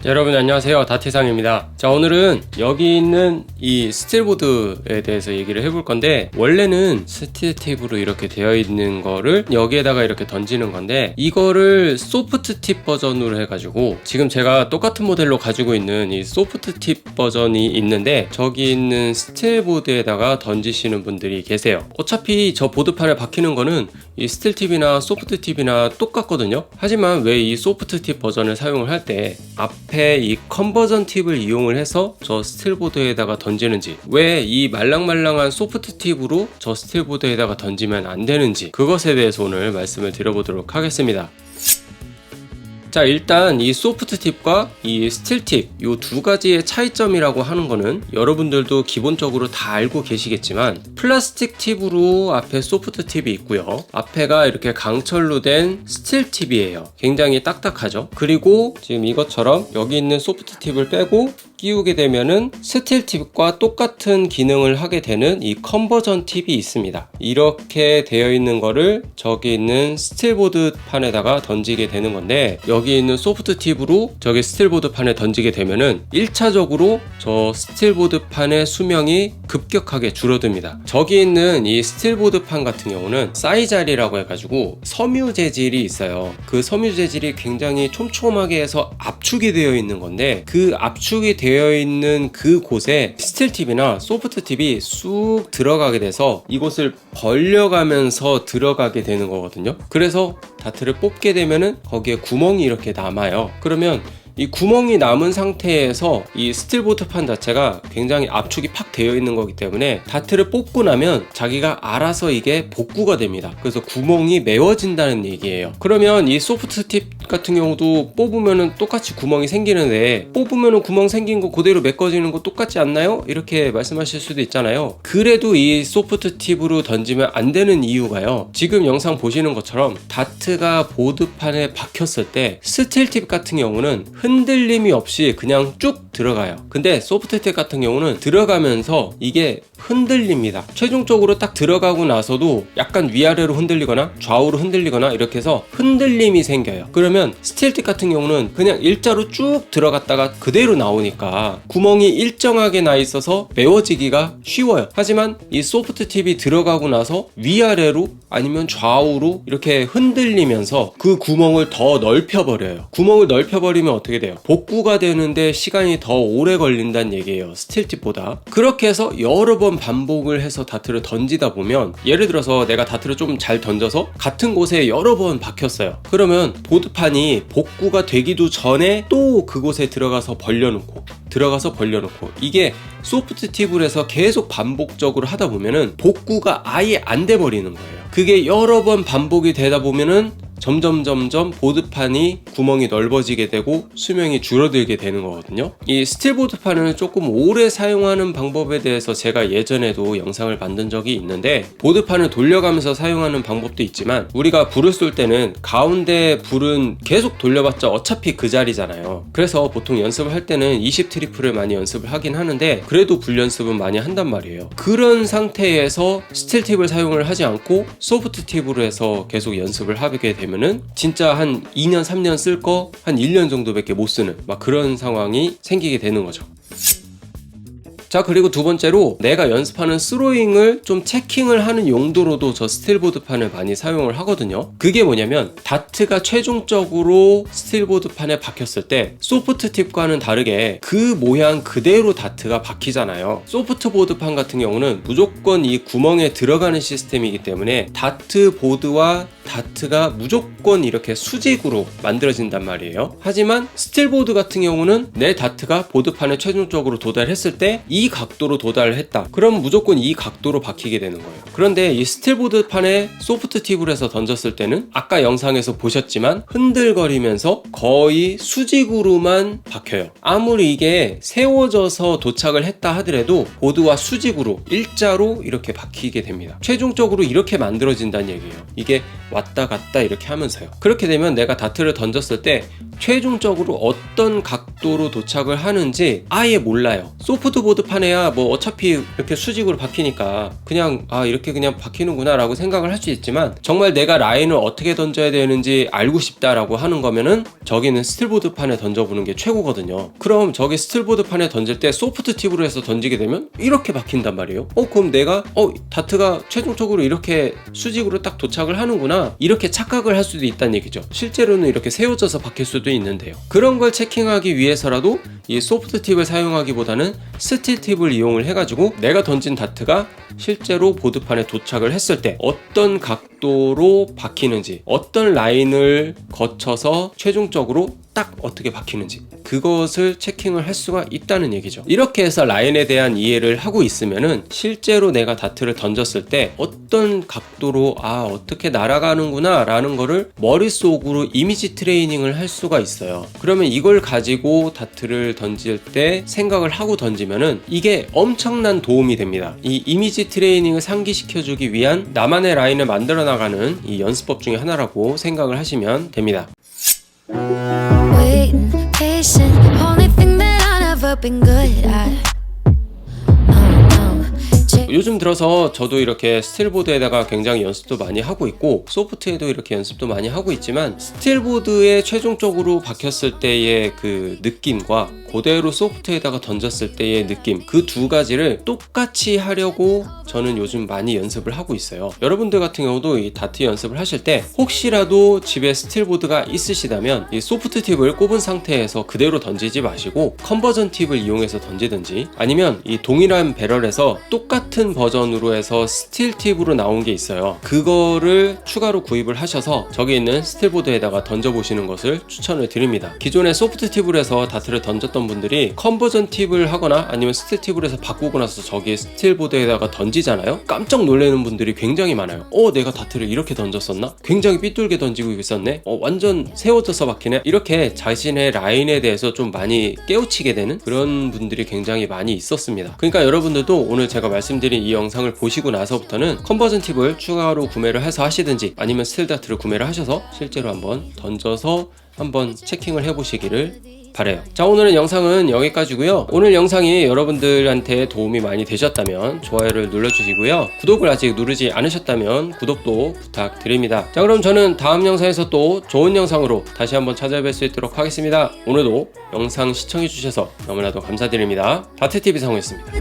여러분 안녕하세요, 다태상입니다. 자, 오늘은 여기 있는 이 스틸보드에 대해서 얘기를 해볼 건데, 원래는 스틸 팁으로 이렇게 되어 있는 거를 여기에다가 이렇게 던지는 건데, 이거를 소프트 팁 버전으로 해가지고 지금 제가 똑같은 모델로 가지고 있는 이 소프트 팁 버전이 있는데, 저기 있는 스틸보드에다가 던지시는 분들이 계세요. 어차피 저 보드판에 박히는 거는 이 스틸 팁이나 소프트 팁이나 똑같거든요. 하지만 왜 이 소프트 팁 버전을 사용을 할 때 앞에 이 컨버전 팁을 이용을 해서 저 스틸보드에다가 던지는지, 왜 이 말랑말랑한 소프트 팁으로 저 스틸보드에다가 던지면 안 되는지, 그것에 대해서 오늘 말씀을 드려보도록 하겠습니다. 자, 일단 이 소프트 팁과 이 스틸 팁, 이 두 가지의 차이점이라고 하는 거는 여러분들도 기본적으로 다 알고 계시겠지만, 플라스틱 팁으로 앞에 소프트 팁이 있고요, 앞에가 이렇게 강철로 된 스틸 팁이에요. 굉장히 딱딱하죠. 그리고 지금 이것처럼 여기 있는 소프트 팁을 빼고 끼우게 되면은 스틸 팁과 똑같은 기능을 하게 되는 이 컨버전 팁이 있습니다. 이렇게 되어 있는 거를 저기 있는 스틸보드 판에다가 던지게 되는 건데, 여기 있는 소프트 팁으로 저기 스틸보드 판에 던지게 되면은 1차적으로 저 스틸보드 판의 수명이 급격하게 줄어듭니다. 저기 있는 이 스틸보드 판 같은 경우는 사이자리라고 해가지고 섬유 재질이 있어요. 그 섬유 재질이 굉장히 촘촘하게 해서 압축이 되어 있는 건데, 그 압축이 되어 있는 그 곳에 스틸 팁이나 소프트 팁이 쑥 들어가게 돼서 이곳을 벌려가면서 들어가게 되는 거거든요. 그래서 다트를 뽑게 되면은 거기에 구멍이 이렇게 남아요. 그러면 이 구멍이 남은 상태에서 이 스틸보드 판 자체가 굉장히 압축이 팍 되어 있는 거기 때문에 다트를 뽑고 나면 자기가 알아서 이게 복구가 됩니다. 그래서 구멍이 메워진다는 얘기예요. 그러면 이 소프트 팁 같은 경우도 뽑으면은 똑같이 구멍이 생기는데, 뽑으면은 구멍 생긴 거 그대로 메꿔지는 거 똑같지 않나요? 이렇게 말씀하실 수도 있잖아요. 그래도 이 소프트 팁으로 던지면 안 되는 이유가요, 지금 영상 보시는 것처럼 다트가 보드판에 박혔을 때 스틸 팁 같은 경우는 흔들림이 없이 그냥 쭉 들어가요. 근데 소프트 팁 같은 경우는 들어가면서 이게 흔들립니다. 최종적으로 딱 들어가고 나서도 약간 위아래로 흔들리거나 좌우로 흔들리거나 이렇게 해서 흔들림이 생겨요. 그러면 스틸 팁 같은 경우는 그냥 일자로 쭉 들어갔다가 그대로 나오니까 구멍이 일정하게 나 있어서 메워지기가 쉬워요. 하지만 이 소프트 팁이 들어가고 나서 위아래로 아니면 좌우로 이렇게 흔들리면서 그 구멍을 더 넓혀버려요. 구멍을 넓혀버리면 어떻게 돼요? 복구가 되는데 시간이 더 오래 걸린다는 얘기예요, 스틸 팁보다. 그렇게 해서 여러 번 반복을 해서 다트를 던지다 보면, 예를 들어서 내가 다트를 좀 잘 던져서 같은 곳에 여러 번 박혔어요. 그러면 보드판이 복구가 되기도 전에 또 그곳에 들어가서 벌려놓고 이게 소프트 팁을 해서 계속 반복적으로 하다 보면은 복구가 아예 안 돼 버리는 거예요. 그게 여러 번 반복이 되다 보면은 점점 보드판이 구멍이 넓어지게 되고 수명이 줄어들게 되는 거거든요. 이 스틸보드판을 조금 오래 사용하는 방법에 대해서 제가 예전에도 영상을 만든 적이 있는데, 보드판을 돌려가면서 사용하는 방법도 있지만, 우리가 불을 쏠 때는 가운데 불은 계속 돌려봤자 어차피 그 자리잖아요. 그래서 보통 연습을 할 때는 20 트리플을 많이 연습을 하긴 하는데, 그래도 불 연습은 많이 한단 말이에요. 그런 상태에서 스틸 팁을 사용을 하지 않고 소프트 팁으로 해서 계속 연습을 하게 되면은 진짜 한 2년 3년 쓸 거 한 1년 정도밖에 못 쓰는 막 그런 상황이 생기게 되는 거죠. 자, 그리고 두 번째로 내가 연습하는 스로잉을 좀 체킹을 하는 용도로도 저 스틸보드판을 많이 사용을 하거든요. 그게 뭐냐면, 다트가 최종적으로 스틸보드판에 박혔을 때 소프트 팁과는 다르게 그 모양 그대로 다트가 박히잖아요. 소프트 보드판 같은 경우는 무조건 이 구멍에 들어가는 시스템이기 때문에 다트 보드와 다트가 무조건 이렇게 수직으로 만들어진단 말이에요. 하지만 스틸보드 같은 경우는 내 다트가 보드판에 최종적으로 도달했을 때 이 각도로 도달을 했다. 그럼 무조건 이 각도로 박히게 되는 거예요. 그런데 이 스틸보드판에 소프트 팁을 해서 던졌을 때는 아까 영상에서 보셨지만 흔들거리면서 거의 수직으로만 박혀요. 아무리 이게 세워져서 도착을 했다 하더라도 보드와 수직으로 일자로 이렇게 박히게 됩니다. 최종적으로 이렇게 만들어진다는 얘기예요. 이게 왔다 갔다 이렇게 하면서요. 그렇게 되면 내가 다트를 던졌을 때 최종적으로 어떤 각도로 도착을 하는지 아예 몰라요. 소프트보드 판에야 뭐 어차피 이렇게 수직으로 박히니까 그냥 이렇게 그냥 박히는구나 라고 생각을 할 수 있지만, 정말 내가 라인을 어떻게 던져야 되는지 알고 싶다라고 하는 거면은 저기는 스틸보드 판에 던져보는 게 최고거든요. 그럼 저기 스틸보드 판에 던질 때 소프트 팁으로 해서 던지게 되면 이렇게 박힌단 말이에요. 그럼 내가 다트가 최종적으로 이렇게 수직으로 딱 도착을 하는구나, 이렇게 착각을 할 수도 있다는 얘기죠. 실제로는 이렇게 세워져서 박힐 수도 있는데요. 그런 걸 체킹하기 위해서라도 이 소프트 팁을 사용하기보다는 스틸 팁을 이용을 해가지고 내가 던진 다트가 실제로 보드판에 도착을 했을 때 어떤 각도로 박히는지, 어떤 라인을 거쳐서 최종적으로 딱 어떻게 박히는지, 그것을 체킹을 할 수가 있다는 얘기죠. 이렇게 해서 라인에 대한 이해를 하고 있으면은 실제로 내가 다트를 던졌을 때 어떤 각도로 어떻게 날아가는구나 라는 거를 머릿속으로 이미지 트레이닝을 할 수가 있어요. 그러면 이걸 가지고 다트를 던질 때 생각을 하고 던지면은 이게 엄청난 도움이 됩니다. 이 이미지 트레이닝을 상기시켜주기 위한 나만의 라인을 만들어 나가는 이 연습법 중에 하나라고 생각을 하시면 됩니다. Waiting, patient, only thing that I've never been good at. 요즘 들어서 저도 이렇게 스틸보드에다가 굉장히 연습도 많이 하고 있고 소프트에도 이렇게 연습도 많이 하고 있지만, 스틸보드에 최종적으로 박혔을 때의 그 느낌과 그대로 소프트에다가 던졌을 때의 느낌, 그 두 가지를 똑같이 하려고 저는 요즘 많이 연습을 하고 있어요. 여러분들 같은 경우도 이 다트 연습을 하실 때 혹시라도 집에 스틸보드가 있으시다면 이 소프트 팁을 꼽은 상태에서 그대로 던지지 마시고 컨버전 팁을 이용해서 던지든지, 아니면 이 동일한 배럴에서 똑같은 버전으로 해서 스틸 팁으로 나온 게 있어요. 그거를 추가로 구입을 하셔서 저기 있는 스틸보드에다가 던져보시는 것을 추천을 드립니다. 기존에 소프트 팁으로 해서 다트를 던졌던 분들이 컨버전 팁을 하거나 아니면 스틸 팁으로 해서 바꾸고 나서 저기 스틸보드에다가 던지잖아요. 깜짝 놀라는 분들이 굉장히 많아요. 내가 다트를 이렇게 던졌었나? 굉장히 삐뚤게 던지고 있었네? 완전 세워져서 박히네? 이렇게 자신의 라인에 대해서 좀 많이 깨우치게 되는 그런 분들이 굉장히 많이 있었습니다. 그러니까 여러분들도 오늘 제가 말씀드린 이 영상을 보시고 나서부터는 컨버전 팁을 추가로 구매를 해서 하시든지, 아니면 스틸 다트를 구매를 하셔서 실제로 한번 던져서 한번 체킹을 해보시기를 바래요. 자, 오늘은 영상은 여기까지고요. 오늘 영상이 여러분들한테 도움이 많이 되셨다면 좋아요를 눌러주시고요. 구독을 아직 누르지 않으셨다면 구독도 부탁드립니다. 자, 그럼 저는 다음 영상에서 또 좋은 영상으로 다시 한번 찾아뵐 수 있도록 하겠습니다. 오늘도 영상 시청해주셔서 너무나도 감사드립니다. 다트TV 상호였습니다.